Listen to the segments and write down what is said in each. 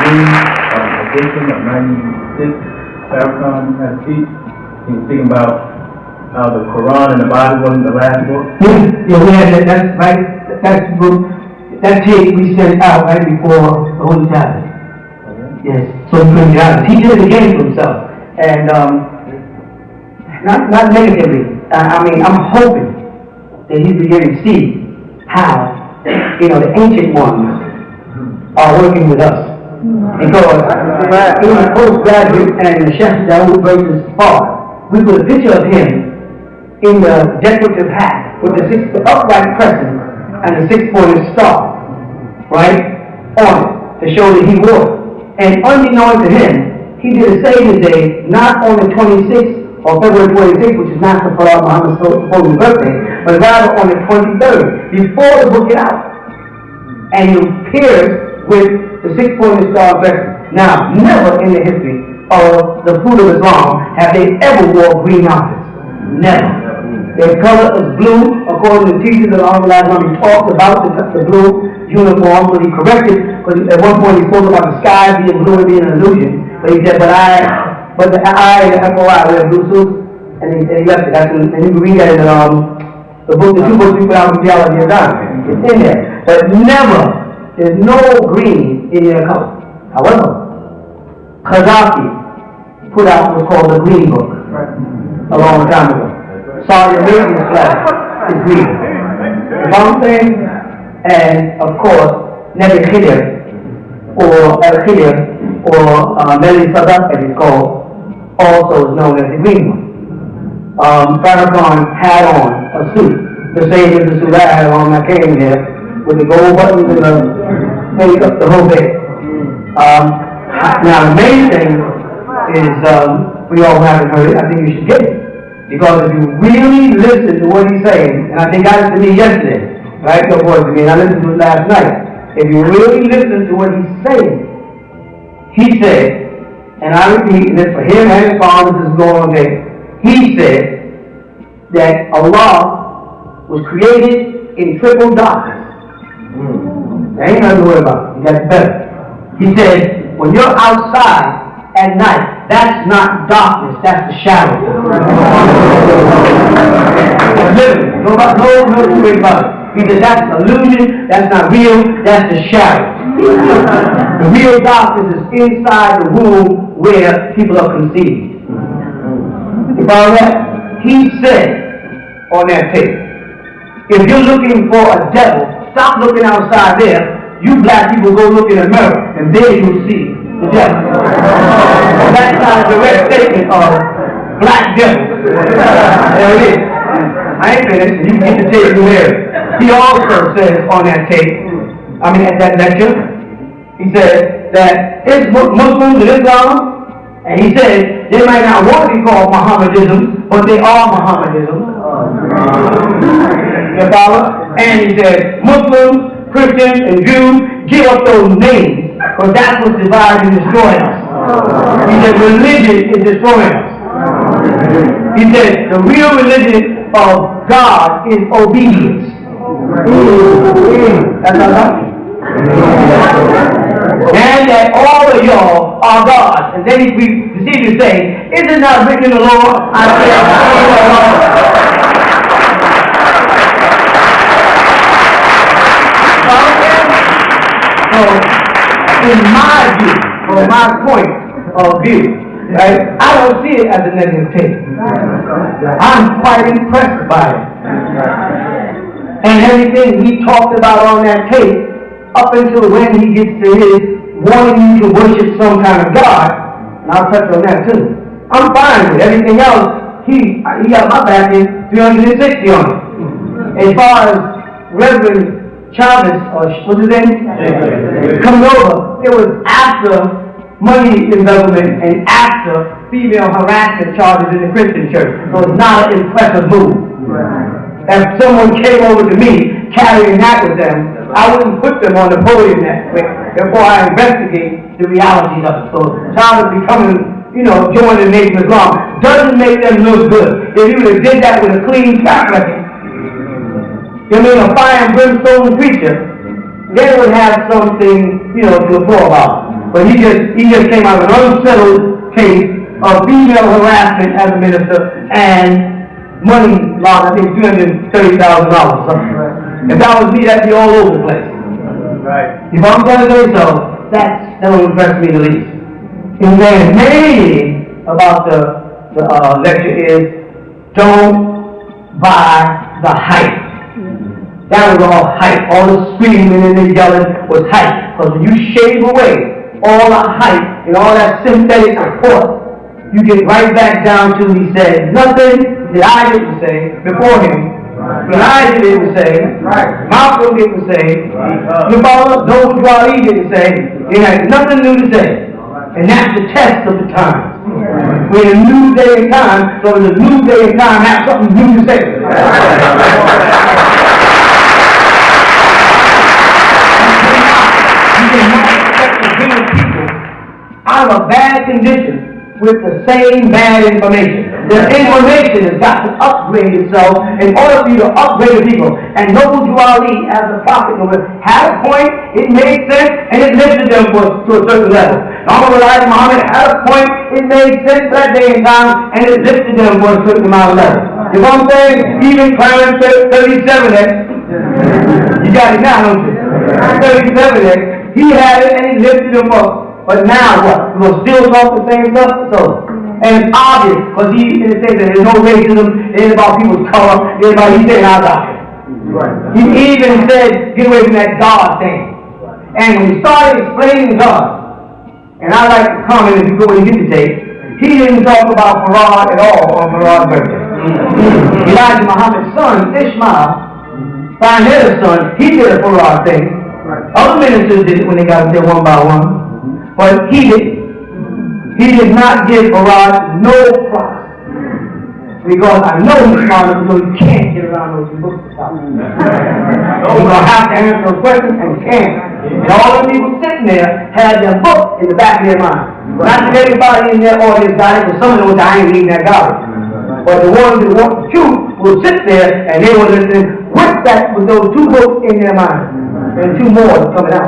Green edition of 96, Farrakhan had a speech. He was speaking about how the Quran and the Bible wasn't the last book. Yeah, we had that, that's right, that's the book, that tape we sent out right before the Holy Tablet. Yes, so he did it again to himself. And not negatively. I mean, I'm hoping that he's beginning to see how, the ancient ones are working with us. Because in the postgraduate and the Sheikh Dawood versus Far, we put a picture of him in the decorative hat with the upright crescent and the six-pointed star, right, on it, to show that he wore it. And unbeknownst to him, he did a Savior's Day not on the 26th or February 26th, which is not the Prophet Muhammad's supposed birthday, but rather on the 23rd, before the book is out. And he appears with the six-pointed star crescent. Now, never in the history of the food of Islam have they ever wore green outfits. Never. Their color is blue, according to the teachers of Allah. He talked about the blue uniform, but he corrected, because at one point he spoke about the sky being blue and being an illusion. But he said, but the I and the FOI wear blue suits, and he left it. And you can read that in the book, the two books we put out from Theology of God. It's in there. But never, there's no green in their color. However, Gaddafi put out what's called the Green Book a long time ago. Saudi Arabia's flag is green. You know what I'm saying? And of course, Nebi Khidr, or Khidr, or Meli Sadat as it's called, also is known as the green one. Farrakhan had on a suit, the same as the suit I had on when I came here, with the gold buttons and the makeup, the whole bit. Now the main thing is, we all haven't heard it, I think you should get it. Because if you really listen to what he's saying, and I think got it to me yesterday, right? No voice to me, and I listened to it last night. If you really listen to what he's saying, he said, and I repeat, and this for him and his father, this is going on there. He said that Allah was created in triple darkness. There ain't nothing to worry about. You got it better. He said, when you're outside at night, that's not darkness, that's the shadow. Literally, no two ways about it. He said that's illusion, that's not real, that's the shadow. The real darkness is inside the womb where people are conceived. You follow that? He said on that tape, if you're looking for a devil, stop looking outside there. You black people go look in a mirror, and there you'll see the devil. That's not a direct statement of black devil. There it is. I ain't finished. You can get the tape from there. He also says on that tape, at that lecture, he said that it's Muslims and Islam, and he said they might not want to be called Mohammedism, but they are Mohammedism. You follow? And he said Muslims, Christians, and Jews, give up those names, because that's what's dividing and destroying us. He said religion is destroying us. He said the real religion of God is obedience. That's our doctrine. And that all of y'all are gods. And then he proceeded to say, is it not written in the law? I said, so, in my view, or my point of view, right, I don't see it as a negative tape. I'm quite impressed by it. And everything he talked about on that tape, up until when he gets to his wanting you to worship some kind of God, and I'll touch on that too. I'm fine with everything else. He got my back in 360 on it. As far as Reverend Chavez, or what's his name? Coming over, it was after money embezzlement and after female harassment charges in the Christian church. So it's not an impressive move. If someone came over to me carrying that with them, I wouldn't put them on the podium that quick before I investigate the realities of it. So Chavez becoming, joining the Nation of Islam doesn't make them look good. If he would have did that with a clean track record, a fire and brimstone preacher, they would have something, to applaud about. But he just came out of an unsettled case of female harassment as a minister and money loss, I think $230,000 or something. If that was me, that'd be all over the place. Right. If I'm going to say so, that don't impress me the least. And then mainly about the lecture is don't buy the hype. That was all hype. All the screaming and the yelling was hype. Because when you shave away all the hype and all that synthetic support, you get right back down to he said nothing that I didn't say before him. Elijah didn't say. Malcolm didn't say. Nabala, those who Ali didn't say. He had nothing new to say. And that's the test of the time. We're in a new day and time, so in a new day and time, have something new to say. You cannot expect to bring people out of a bad condition with the same bad information. The information has got to upgrade itself in order for you to upgrade the people. And Noble Ali, as a prophet, had a point, it made sense, and it lifted them to a certain level. Honorable Elijah Muhammad had a point, it made sense that day and time, and it lifted them to a certain amount of level. You know what I'm saying? Even Clarence 37X, you got it now, don't you? 37X, he had it and he lifted them up. But now what? We're going to still talk the same stuff? So, and it's obvious, because he says that there's no racism, it ain't about people's color, it ain't about, he said our doctrine. Right. He even said, get away from that God thing. And when he started explaining God, and I like to comment if you go and get the tape, he didn't talk about Farad at all on Farad's birthday. Elijah Muhammad's son, Ishmael, Farad son, he did a Farad thing. Other ministers did it when they got there one by one. But he did not give Farad no props. Because I know he's smart enough to know you can't get around those books to stop. You're going to have to answer a question and can't. And all the people sitting there had their book in the back of their mind. Not that everybody in their audience got it, but some of them was, I ain't reading that garbage. But the ones that want the truth will sit there and they will listen with those two books in their mind. And two more is coming out.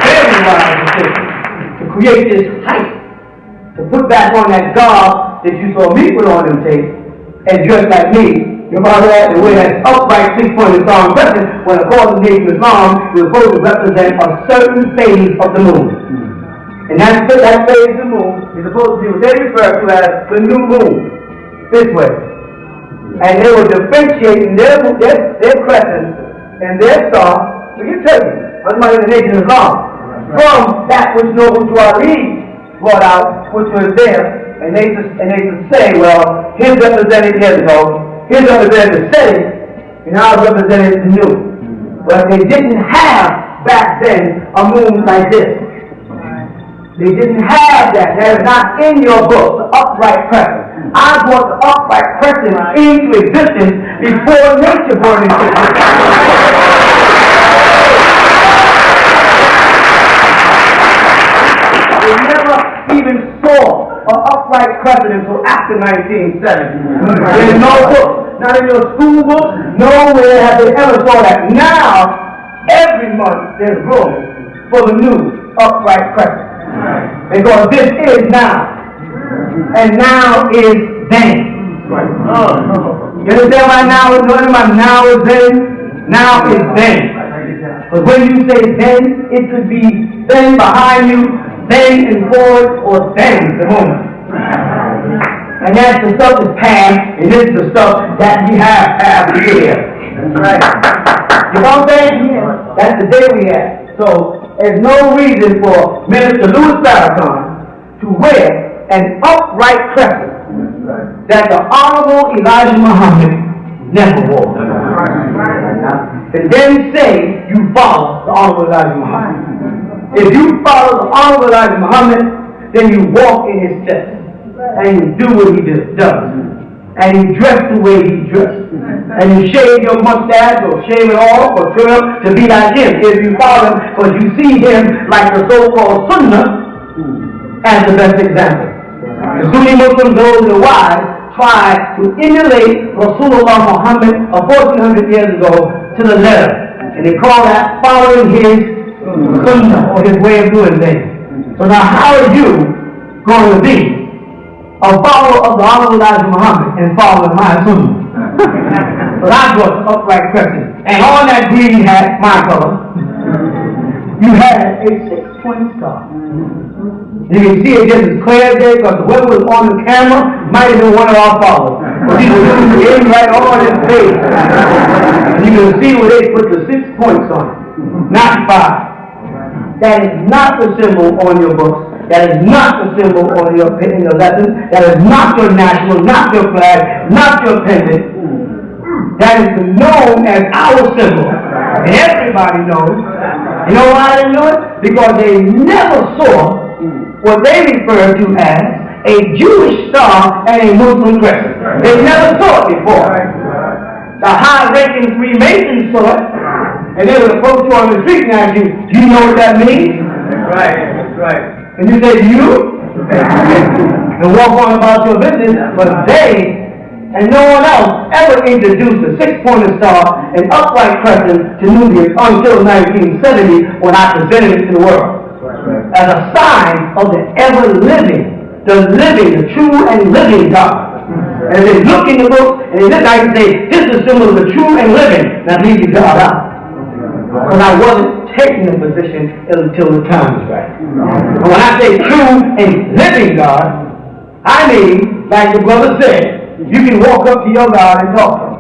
Very wise decision to create this hype, to put back on that garb that you saw me put on them tapes and dress like me. You remember that? The way that upright 6-pointed song dressing, when according to Nation Islam, it was supposed to represent a certain phase of the moon. And that phase of the moon is supposed to be what they refer to as the new moon. This way. And they were differentiating their crescent and their star. So you tell me. Somebody in the Nation of Islam, from that which Noble Ali brought out, which was there, and they could say, well, his represented years ago, his represented the setting, and ours represented the new. But they didn't have back then a moon like this. They didn't have that. That is not in your book, the upright crescent. I brought the upright crescent into existence before nature brought it into existence. They never even saw an upright crescent until after 1970. There's no book, not in your school book, nowhere have they ever saw that. Now, every month there's room for the new upright crescent. Because this is now. And now is then. You understand why now is when now is then? Now is then. But when you say then, it could be then behind you, then and forward, or then the moment. And that's the stuff that's past, and this is the stuff that we have here. That's right. You know what I'm saying? That's the day we have. So there's no reason for Minister Louis Farrakhan to wear an upright crescent that the Honorable Elijah Muhammad never wore. And then say you follow the Honorable Elijah Muhammad. If you follow the Honorable Elijah Muhammad, then you walk in his steps. And you do what he does. And you dress the way he dressed. And you shave your mustache or shave it off or trim it to be like him. If you follow him, because you see him like the so-called Sunnah as the best example. The Sunni Muslims, those that are wise, try to emulate Rasulullah Muhammad of 1400 years ago to the letter. And they call that following his sunnah, or his way of doing things. So now how are you going to be a follower of the Honorable Elijah Muhammad and follow my sunnah? So that's what's upright crescent. And on that green hat, my color, you had a 6-point star. You can see it just as clear as day because whoever was on the camera might have been one of our followers. But he was in right on his face. And you can see where they put the 6 points on it, not 5. That is not the symbol on your books. That is not the symbol on your lesson. That is not your national, not your flag, not your pendant. That is known as our symbol. And everybody knows. You know why they know it? Because they never saw what they refer to as a Jewish star and a Muslim crescent. They never saw it before. The high-ranking Freemasons saw it, and they would approach you on the street and ask you, do you know what that means? That's right, that's right. And you say, you? And walk on about your business, but they and no one else ever introduced the 6-pointed star and upright crescent to Nubia until 1970 when I presented it to the world as a sign of the ever-living, the true and living God. And they look in the book and they look and say, this is a symbol of the true and living. Now leave the God out. Because I wasn't taking a position until the time was right. And when I say true and living God, I mean, like the brother said, you can walk up to your God and talk to him.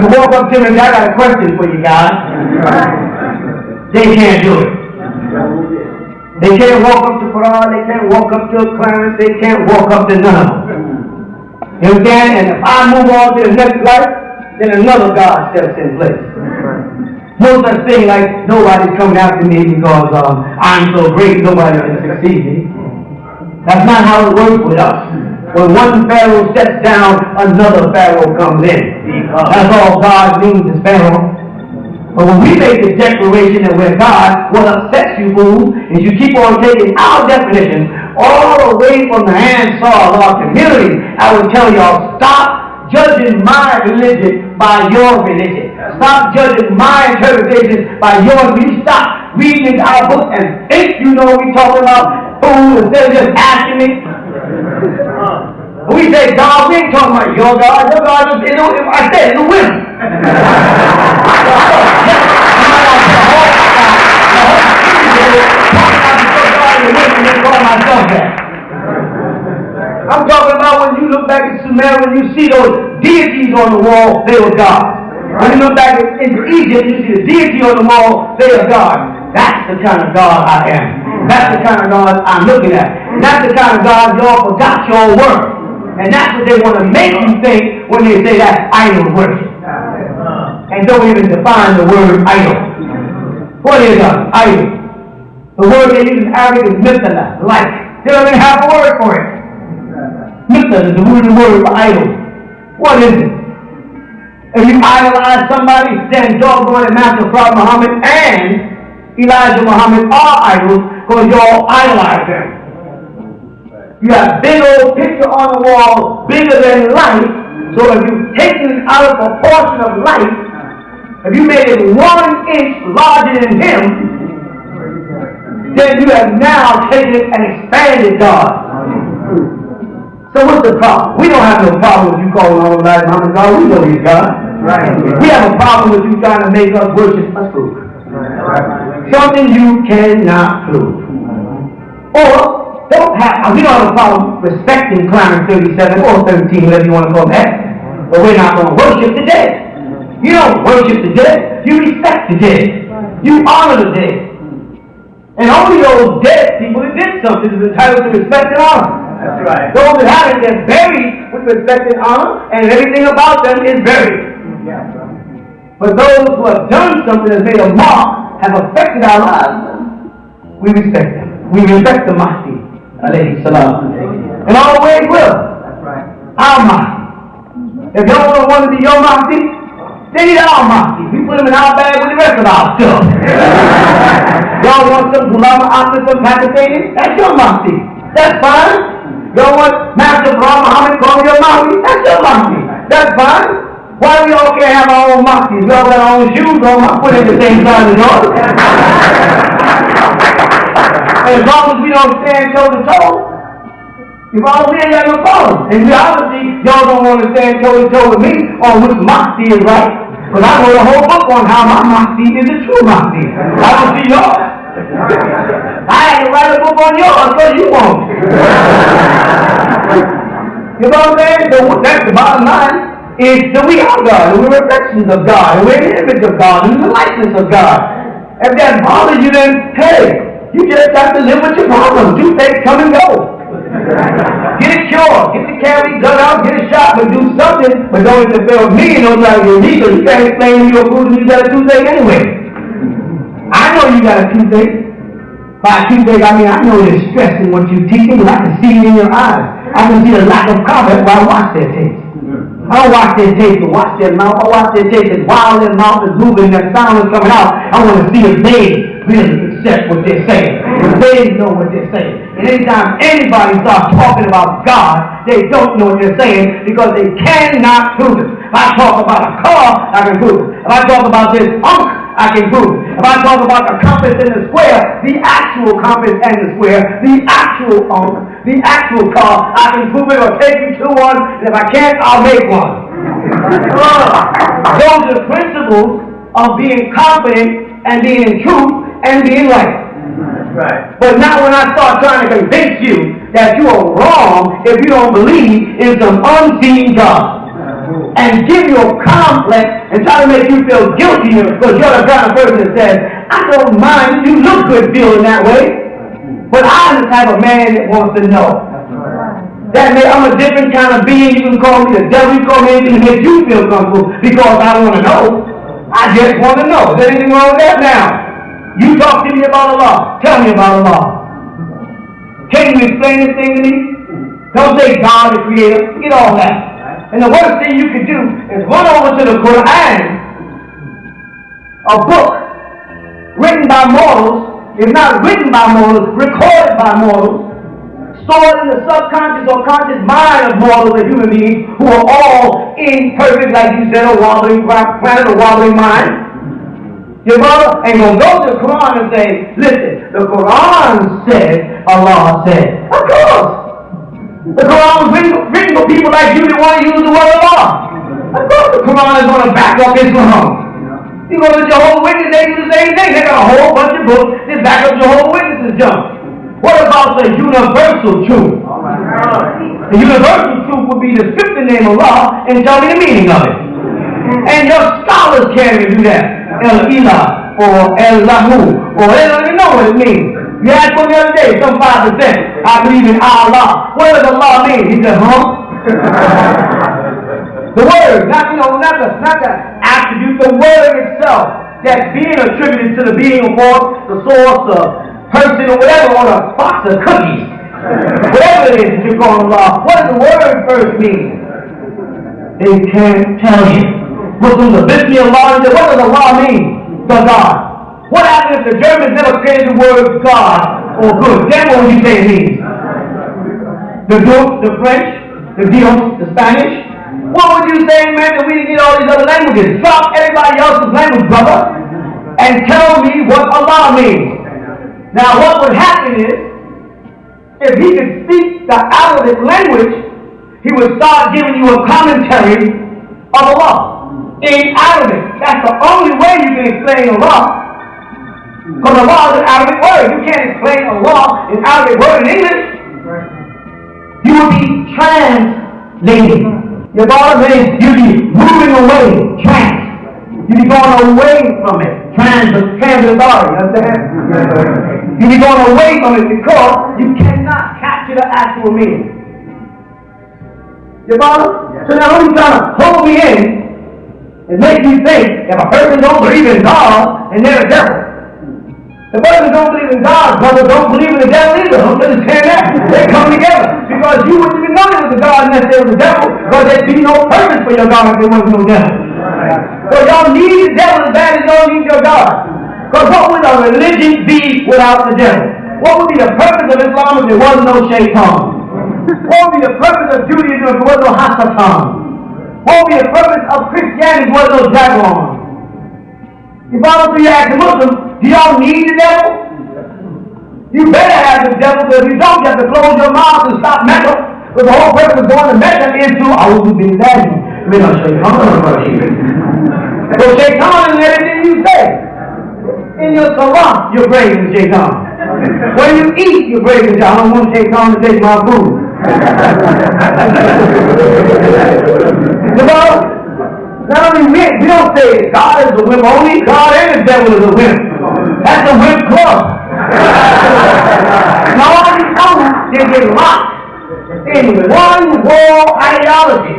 You walk up to him and say, I got a question for you, God. They can't do it. They can't walk up to Quran, they can't walk up to a Clarence, they can't walk up to none of them. You understand? And if I move on to the next life, then another God steps in place. No such thing like nobody's coming after me because I'm so great, nobody can succeed me. That's not how it works with us. When one Pharaoh steps down, another Pharaoh comes in. That's all God means is Pharaoh. But when we make the declaration that we're God, what upsets you, fools, is you keep on taking our definition all away from the handsaw of our community. I would tell y'all, stop judging my religion by your religion. Stop judging my interpretation by yours. Will you stop reading our book and think you know what we're talking about? Fool, instead of just asking me. We say God, we ain't talking about your God. Your God is, I said, it's a women. I'm talking about when you look back at Sumer and you see those deities on the wall, they were God. When you look back into Egypt, you see the deity on the wall, they are God. That's the kind of God I am. That's the kind of God I'm looking at. And that's the kind of God y'all forgot your word. And that's what they want to make you think when they say that idol worship. And don't even define the word idol. What is an idol? The word they use in Arabic is mithla, like. They don't even have a word for it. Mithla is the root word for idol. What is it? If you idolize somebody, then doggone it, Master Prophet Muhammad and Elijah Muhammad are idols because you all idolize them. You have big old picture on the wall, bigger than life. So if you've taken it out of proportion of life, if you made it 1 inch larger than him, then you have now taken and expanded God. So what's the problem? We don't have no problem with you calling on Elijah Muhammad God. We know he's God. Right. We have a problem with you trying to make us worship a proof. Something you cannot prove. Or we don't have a problem respecting Clarence 37 or 13, whatever you want to call that. But we're not going to worship the dead. You don't worship the dead. You respect the dead. You honor the dead. And only those dead people that did something is entitled to respect and honor. That's right. Those that haven't, they're buried with respect and honor, and everything about them is buried. Yeah. But those who have done something that has made a mark, have affected our lives, we respect them. We respect the Mahdi, alayhi salam. And always will. That's right. Our Mahdi. If y'all don't want to be your Mahdi, they need our Mahdi. We put them in our bag with the rest of our stuff. Y'all want some Gulama Ahmed, some Pakistani? That's your Mahdi. That's fine. Y'all want Master Prophet Muhammad calling your Mahdi? That's your Mahdi. That's fine. Why we all can't have our own moccasins? We all got our own shoes on. My foot at the same size as yours. As long as we don't stand toe to toe, we ain't got no problem. And we obviously, y'all don't want to stand toe to toe with me on which moccasin is right. But I wrote a whole book on how my moccasin is the true moccasin. I don't see yours. I had to write a book on yours, so you won't. You know what I'm saying? So that's the bottom line. Is that we are God, and we're reflections of God, and we're in the image of God, and in the likeness of God. If that bothers you, then hey, you just have to live with your problems. Do things, come and go. Get it cured, get the cavity dug out, get it shot, but do something. But don't interfere with me and don't try to get legal. You can't explain to me your food and you got a toothache anyway. I know you got a toothache. By toothache, I mean I know you're stressed in what you're teaching, but I can see it in your eyes. I can see the lack of confidence while I watch their tapes. I don't watch their tapes to watch their mouth. I watch their tapes and while their mouth is moving, their sound is coming out. I want to see if they really accept what they're saying. If they know what they're saying. And anytime anybody starts talking about God, they don't know what they're saying because they cannot prove it. If I talk about a car, I can prove it. If I talk about this I can prove it. If I talk about the compass and the square, the actual compass and the square, the actual car, I can prove it or take you to one, and if I can't, I'll make one. Those are principles of being confident and being in truth and being right. Right. But not when I start trying to convince you that you are wrong if you don't believe in some unseen God. And give you a complex and try to make you feel guilty because you're the kind of person that says, I don't mind, you look good feeling that way. But I'm the type of man that wants to know. That means I'm a different kind of being. You can call me the devil, you can call me anything to make you feel comfortable because I want to know. I just want to know. Is there anything wrong with that now? You talk to me about Allah. Tell me about Allah. Can you explain this thing to me? Don't say God the creator. Forget all that. And the worst thing you can do is run over to the Quran, a book written by mortals, if not written by mortals, recorded by mortals, stored in the subconscious or conscious mind of mortals and human beings who are all imperfect, like you said, a wobbling planet, a wobbling mind. Your brother ain't gonna go to the Quran and say, listen, the Quran said, Allah said. Of course. The Quran was written for people like you that want to use the word of Allah. Of course the Quran is going to back up Islam. You go to Jehovah's Witnesses, they do the same thing. They got a whole bunch of books that back up Jehovah's Witnesses junk. What about the universal truth? The universal truth would be to strip the name of Allah and tell me the meaning of it. And your scholars can't even do that. El-Ilah or El-Lahu or they don't even know what it means. You asked one the other day, some 5%. I believe in Allah. What does Allah mean? He said, The word, not the attribute, the word itself that's being attributed to the being of force, the source, the person, or whatever, on a box of cookies. Whatever it is that you're calling Allah. What does the word first mean? They can't tell you. Muslims are Bismillah, what does Allah mean? The God. What happens if the Germans never created the word God or good? Then what would you say it means? The Dutch, the French, the Dios, the Spanish? What would you say, man, that we didn't get all these other languages? Drop everybody else's language, brother, and tell me what Allah means. Now what would happen is, if he could speak the Arabic language, he would start giving you a commentary of Allah in Arabic. That's the only way you can explain Allah. Because Allah is an Arabic word. You can't explain Allah in Arabic word in English. You will be translating. Your bottom is you'll be moving away. You'll be going away from it. Transit authority, understand? You'll be going away from it because you cannot capture the actual meaning. Your bottom? So now he's trying to hold me in and make me think if a person don't believe in God and they're a devil. The person don't believe in God, brother, don't believe in the devil either. Don't understand that. They come together. Because you wouldn't even know there was a God unless there was a devil. Because there'd be no purpose for your God if there was no devil. So y'all need the devil as bad as y'all need your God. Because what would a religion be without the devil? What would be the purpose of Islam if there was no shaitan? What would be the purpose of Judaism if there was no Hasatan? won't be the purpose of Christianity was no dragon. You follow through, you ask the Muslims, do y'all need the devil? You better have the devil, because if you don't, you have to close your mouth and stop Mecca. Because the whole purpose of going to Mecca is to, I will be that. Let me not show you. So Shaitan is everything you say. In your salah, you're praising Shaitan. When you eat, you're praising Shaitan. I don't want Shaitan to take my food. Not only we don't say God is a wimp only, God and the devil is a wimp. That's a wimp club. And all these others, they get locked in one world ideology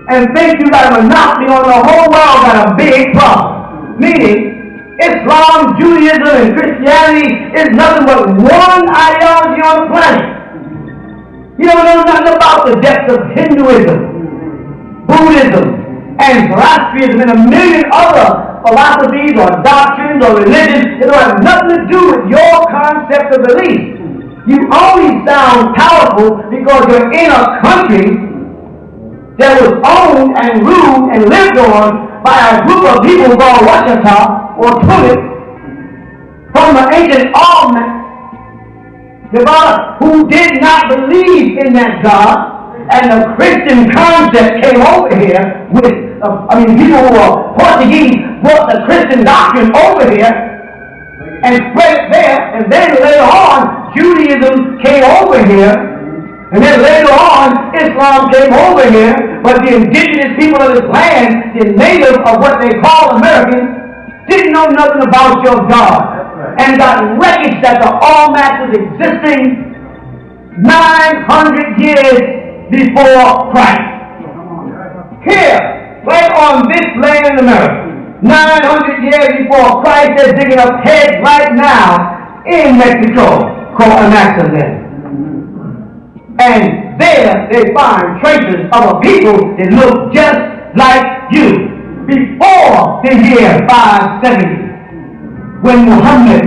and think you got a monopoly on the whole world, got a big problem. Meaning, Islam, Judaism, and Christianity is nothing but one ideology on the planet. You don't know nothing about the depths of Hinduism, Buddhism, and Zoroastrianism, and a million other philosophies or doctrines or religions. It don't have nothing to do with your concept of belief. You only sound powerful because you're in a country that was owned and ruled and lived on by a group of people called Washita or Tunis from the ancient Almec, who did not believe in that God, and the Christian concept came over here with, people who were Portuguese brought the Christian doctrine over here and spread it there, and then later on, Judaism came over here, and then later on, Islam came over here, but the indigenous people of this land, the natives of what they call Americans, didn't know nothing about your God, and got wreckage that the Almighty was existing 900 years before Christ. Here, right on this land in America, 900 years before Christ, they're digging up heads right now in Mexico called Anaxagoras. And there they find traces of a people that look just like you before the year 570, when Muhammad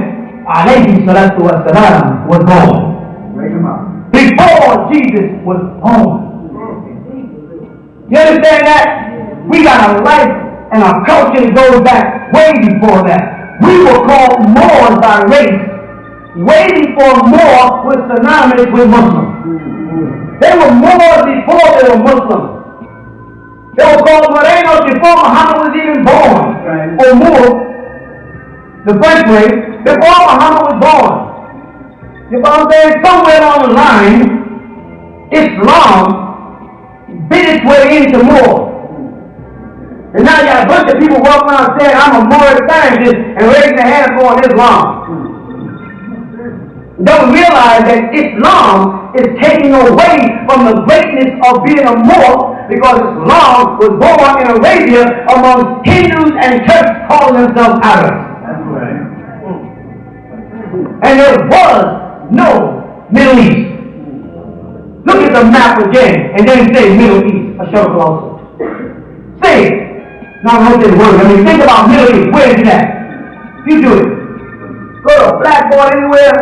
alayhi salatu wasalam was born. Before Jesus was born. You understand that? We got a life and our culture that goes back way before that. We were called Moors by race way before Moor was synonymous with Muslims. They were Moors before they were Muslims. They were called Morenos before Muhammad was even born. Or Moor, the French race, before Muhammad was born. You know what I'm saying? Somewhere along the line, Islam bit its way into Moor. And now you got a bunch of people walking around saying, I'm a Moorish scientist, and raising their hand for Islam. Don't realize that Islam is taking away from the greatness of being a Moor, because Islam was born in Arabia among Hindus and Turks calling themselves Arabs. That's right. And there was no Middle East. Look at the map again, and then say Middle East. A show closer. Say it. Now I don't say words. Think about Middle East. Where is it at? You do it. Go to a blackboard anywhere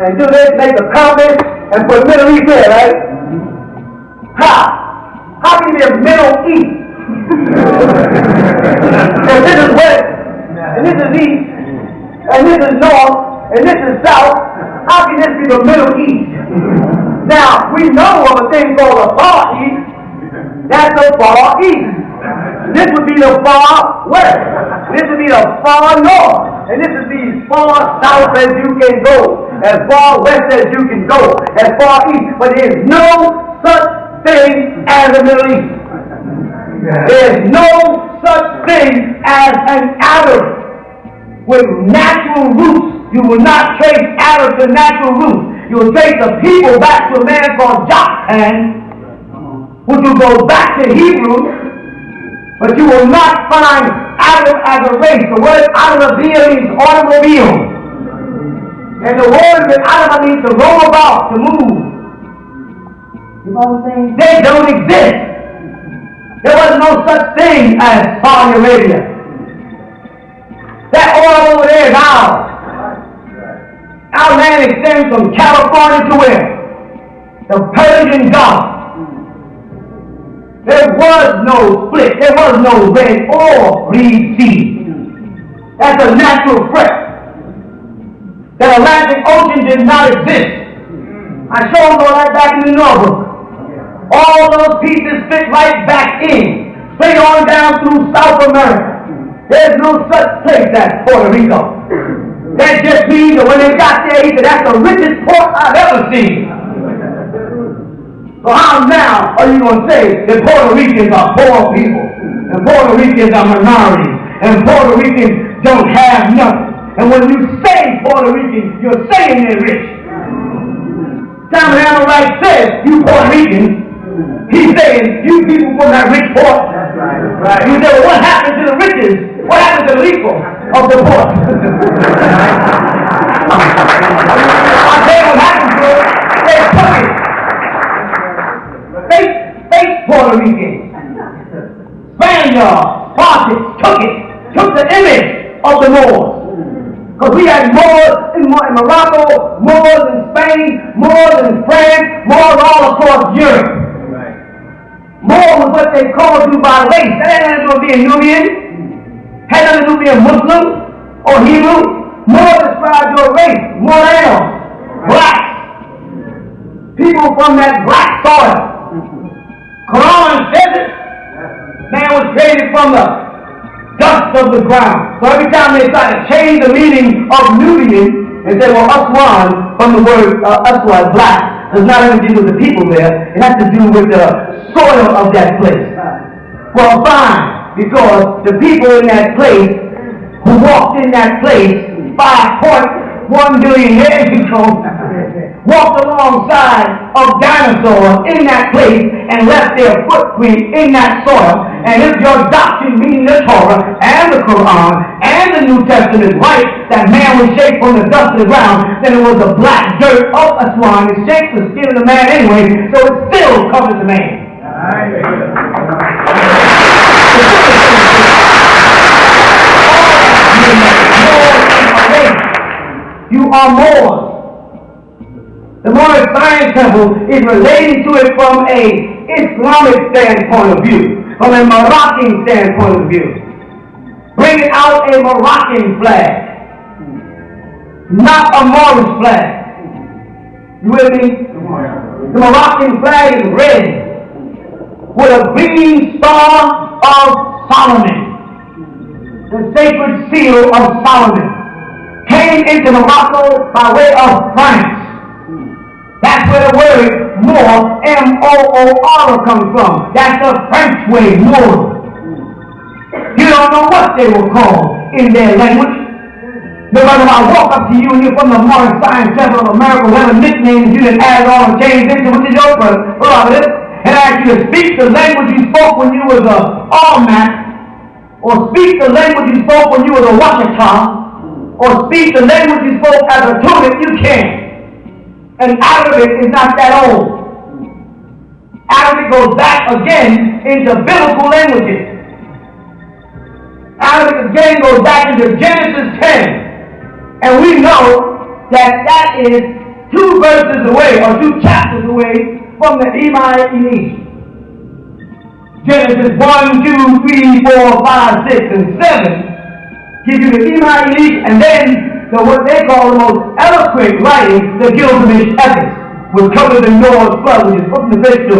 and do this, make a comment, and put Middle East there, right? How can you be a Middle East? And this is west, and this is east, and this is north, and this is south. How can this be the Middle East? Now, we know of a thing called the Far East. That's the Far East. This would be the Far West. This would be the Far North. And this is the far south as you can go. As far west as you can go. As far east. But there is no such thing as a Middle East. There is no such thing as an Arab with natural roots. You will not trace Arab to natural roots. You will trace the people back to a man called Joktan, which will go back to Hebrew, but you will not find Arab as a race. The word automobile means automobile. And the word that Arab means to roll about, to move. You know what I'm saying? They don't exist. There was no such thing as Saudi Arabia. That oil over there is ours. Our land extends from California to where? The Persian Gulf. There was no split. There was no Red or Reed Sea. That's a natural threat. The Atlantic Ocean did not exist. I showed all that back in the notebook. All those pieces fit right back in, straight on down through South America. There's no such place as Puerto Rico. That just means that when they got there, he said, that's the richest port I've ever seen. So how now are you going to say that Puerto Ricans are poor people, and Puerto Ricans are minorities, and Puerto Ricans don't have nothing? And when you say Puerto Rican, you're saying they're rich. Samuel Hammerwright says, you Puerto Ricans, he's saying, you people from that rich port. That's right. You say, well, what happened to the riches? What happened to the people of the port? I'll tell you what happened to it. They took it. Fake Puerto Ricans. Spaniards, Spartans took the image of the Moors. Because we had Moors in Morocco, Moors in Spain, Moors in France, Moors all across Europe. Moor was what they called you by race. That had nothing to do with being Nubian. Had nothing to do with being Muslim or Hebrew. Moor described your race. Morenos, blacks. People from that black soil. Quran says it. Man was created from the dust of the ground. So every time they try to change the meaning of Nubian and say, well, Aswan, from the word Aswan, black, does not have to do with the people there. It has to do with the soil of that place. Well, fine, because the people in that place who walked in that place 5.1 billion years ago walked alongside of dinosaurs in that place and left their footprint in that soil. And if your doctrine, meaning the Torah and the Quran and the New Testament, is right, that man was shaped from the dust of the ground, then it was the black dirt of Aswan. It shaped the skin of the man anyway, so it still covers the man. You are more. The Moorish Science Temple is relating to it from an Islamic standpoint of view, from a Moroccan standpoint of view. Bringing out a Moroccan flag, not a Moorish flag. You with me? The Moroccan flag is red with a green star of Solomon. The sacred seal of Solomon came into Morocco by way of France. That's where the word Moor, M-O-O-R, comes from. That's the French way, Moor. You don't know what they were called in their language. Because if I walk up to you and you're from the Moorish Science Temple of America, whatever nicknames you didn't add on and change into, which is your prerogative, and ask you to speak the language you spoke when you was a Almac, or speak the language you spoke when you was a Washita, or speak the language you spoke as a tunic, you can't. And Arabic is not that old. Arabic goes back again into biblical languages. Arabic again goes back into Genesis 10. And we know that that is 2 verses away, or 2 chapters away from the AEOE. Genesis 1, 2, 3, 4, 5, 6, and 7 give you the AEOE, and then what they call the most eloquent writing, the Gilgamesh epics, which covers the Noah's flood, which is putting the fish to.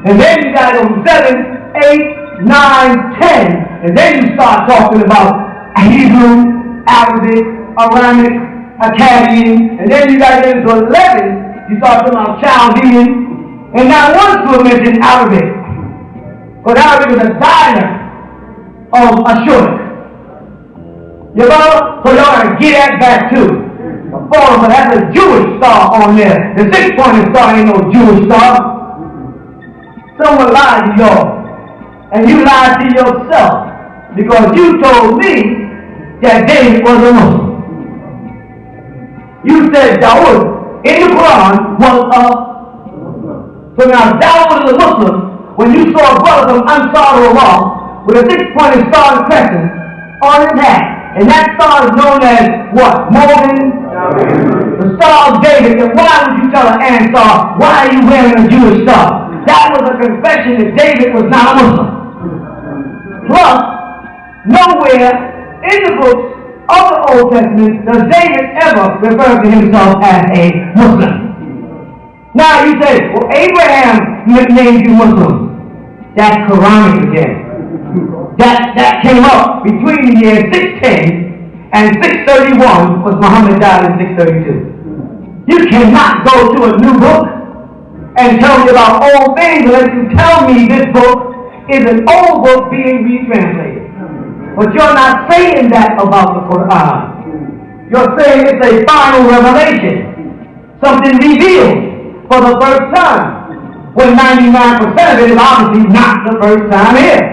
And then you got on 7, 8, 9, 10, and then you start talking about Hebrew, Arabic, Aramic, Akkadian, and then you got to get into 11, you start talking about Chaldean, and not once will mention Arabic. But Arabic is a dialect of Ashur. You know, so y'all gotta get that back too. But that's a Jewish star on there. The 6-pointed star ain't no Jewish star. Someone lied to y'all. And you lied to yourself. Because you told me that David was a Muslim. You said Dawood in the Quran was a Muslim. So now Dawood is a Muslim when you saw a brother from Ansar Allah with a 6-pointed star and crescent on his hat. And that star is known as what? Morgan? The Star of David. And why would you tell an Ansar, why are you wearing a Jewish star? that was a confession that David was not a Muslim. Plus, nowhere in the books of the Old Testament does David ever refer to himself as a Muslim. Now you say, well, Abraham nicknamed you Muslim. That's Quranic again. That came up between the year 610 and 631, because Muhammad died in 632. You cannot go to a new book and tell me about old things unless you tell me this book is an old book being retranslated. But you're not saying that about the Quran. You're saying it's a final revelation, something revealed for the first time, when 99% of it is obviously not the first time here.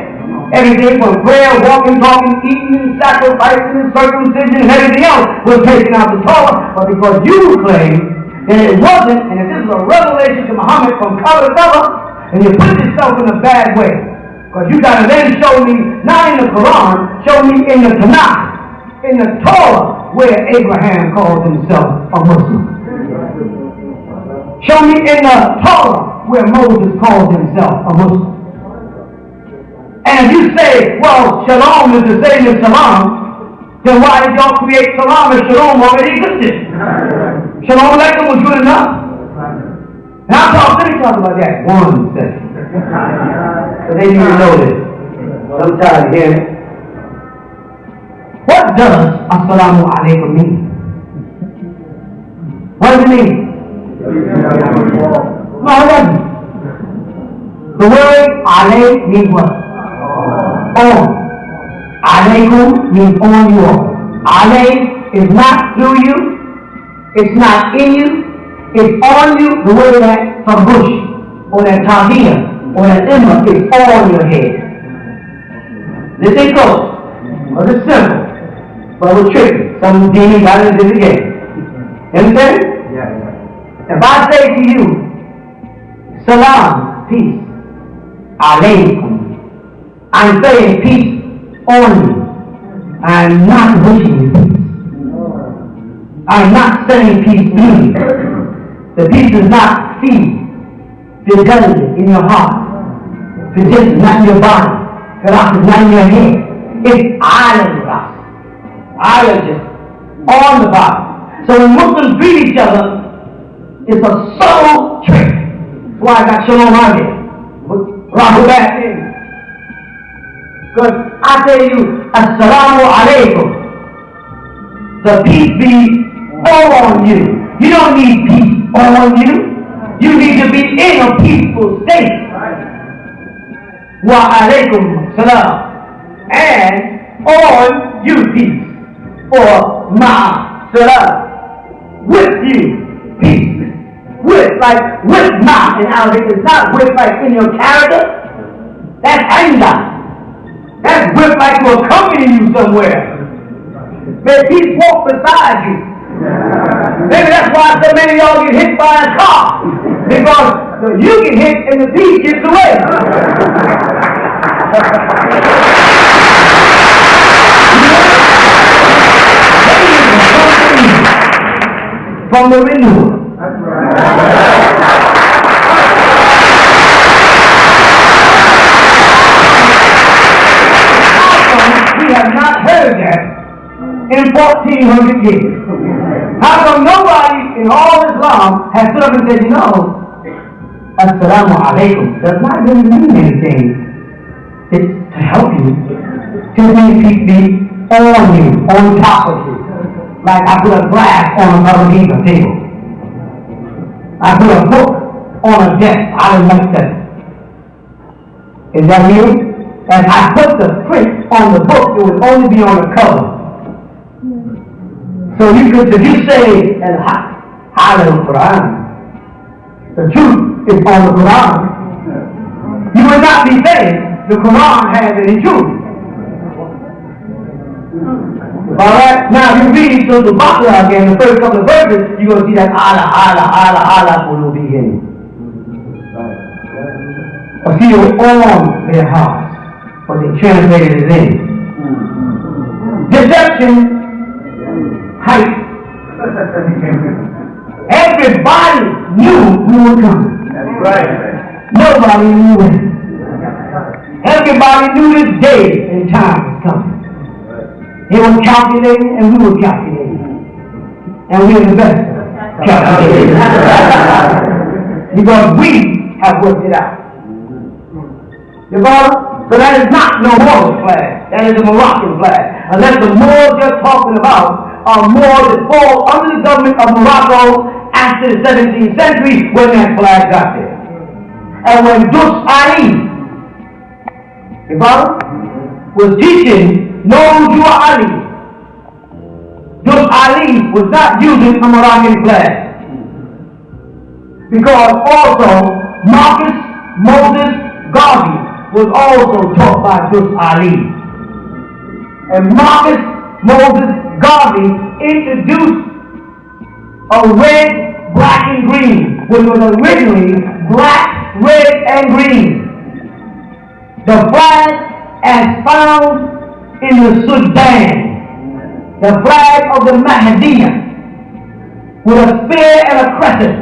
Everything from prayer, walking, talking, eating, sacrificing, circumcision, and everything else was taken out of the Torah. But because you claim that it wasn't, and if this is a revelation to Muhammad from cover to cover, and you put yourself in a bad way. Because you got to then show me, not in the Quran, show me in the Tanakh, in the Torah, where Abraham calls himself a Muslim. Show me in the Torah where Moses calls himself a Muslim. And if you say, well, shalom is the same as salam, then why did y'all create salam if shalom already existed? Shalom alaikum was good enough. And I'll talk about that 1 second. So they need to know this. I'm tired of hearing it. What does assalamu alaikum mean? What does it mean? No, it doesn't. The word alay means what? On. Alaykum means on you all. Alay is not through you, it's not in you, it's on you. The way that tabush or that tahiyah or that imma is on your head. This ain't close, but it's simple, but it was tricky. Some demon got into this again. You understand? Yeah. If I say to you, salam, peace, alaykum, I'm saying peace on you. I'm not wishing you peace. I'm not saying peace through you. The peace is not feed, fidelity in your heart. Fidelity is not in your body. Fidelity is not in your head. It's island ras. Island just on the body. So when Muslims greet each other, it's a subtle trick. That's why I got shalom on here. Rahu back in. Because I tell you, assalamu alaikum. The peace be on you. You don't need peace on you. You need to be in a peaceful state. Wa alaikum salam. And on you peace. Or ma salam. With you peace. With, like with ma in Arabic. It's not with like in your character. That's anger. That's with like to accompany you somewhere. May peace walk beside you. Maybe that's why so many of y'all get hit by a car. Because you get hit and the peace gets away. From the renewal. We have not heard that in 1400 years. How come nobody in all Islam has stood up and said, you know, Assalamu alaikum does not really mean anything. It's to help you. To be on you, on top of you. Like I put a glass on another table. I put a book on a desk. I don't like that. Is that you? As I put the print on the book, it would only be on the cover. So you could, if you say, Quran, the truth is on the Quran, you would not be saying the Quran has any truth. Alright, now if you read through the Baqarah again, the first couple of verses, you're going to see that Allah qulubihim. Or see it on their hearts. What they translated it in. Deception, hype. Everybody knew who was coming. That's right. Nobody knew it. Everybody knew this day and time was coming. It was calculated and we were calculating. And we're the best calculated. Because we have worked it out. You follow? So that is not no Moorish flag. That is a Moroccan flag. Unless the Moors you're talking about are Moors that fall under the government of Morocco after the 17th century when that flag got there. And when Dus Ali, you follow, was teaching, know you are Ali. Dus Ali was not using a Moroccan flag. Because also Marcus Moses Garvey was also taught by Dus Ali. And Marcus Moses Garvey introduced a red, black, and green, which was originally black, red, and green. The flag as found in the Sudan, the flag of the Mahdiya, with a spear and a crescent.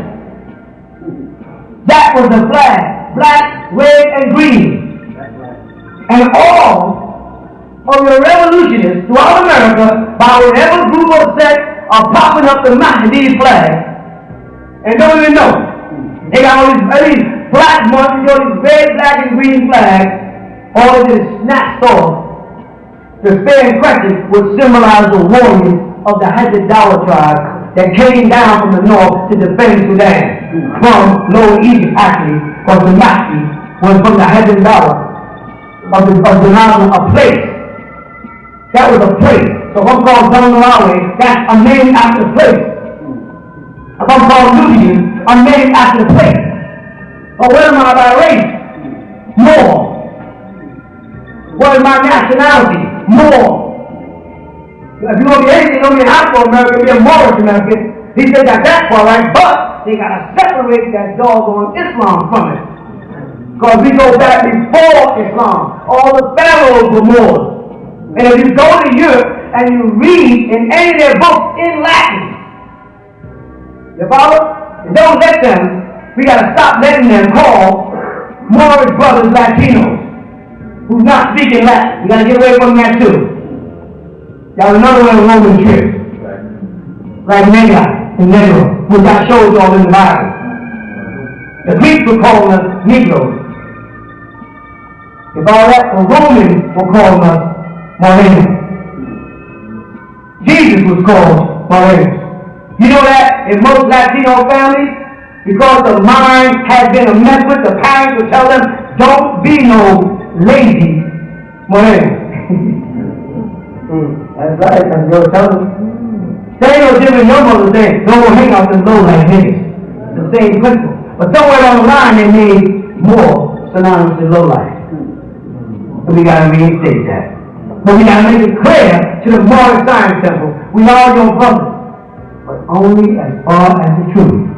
That was the flag, black, red, and green. And all of the revolutionists throughout America, by whatever group or sect, are popping up the Mahdi flag and don't even know. They got all these black markers, all these red, black, and green flags, all of this snatched off. The spear and crescent would symbolize the warriors of the Hajjadawa tribe that came down from the north to defend Sudan. From Lower Egypt, actually, because the Mahdi was from the Hajjadawa of the Nile, a place. That was a place. So if I'm called Malawi, that's a name after the place. If I'm called Nubian, I'm named after the place. But what am I by race? More. What is my nationality? More. If you want to be anything, you don't be an Afro-American, be a Moorish American. He said that's all right, but they got to separate that doggone Islam from it. Because we go back before Islam. All the pharaohs were Moors. And if you go to Europe and you read in any of their books in Latin, you follow? Don't let them, we got to stop letting them call Moorish brothers Latinos who's not speaking Latin. We got to get away from that too. There's another one of Roman tricks. Like Mega and Negro, which I showed y'all in the Bible. The Greeks were calling us Negroes. If all that, the Romans were calling us Morenos. Jesus was called Morenos. You know that in most Latino families, because the mind has been a mess with, the parents will tell them, don't be no lazy Morenos. That's right, that's what you're telling them. They ain't no different your mother saying, don't go hang out with low like niggas. The same principle. But somewhere down the line they made more synonymous with low life. But we gotta reinstate that. But we gotta make it clear to the modern science temple, we are your brothers. But only as far as the truth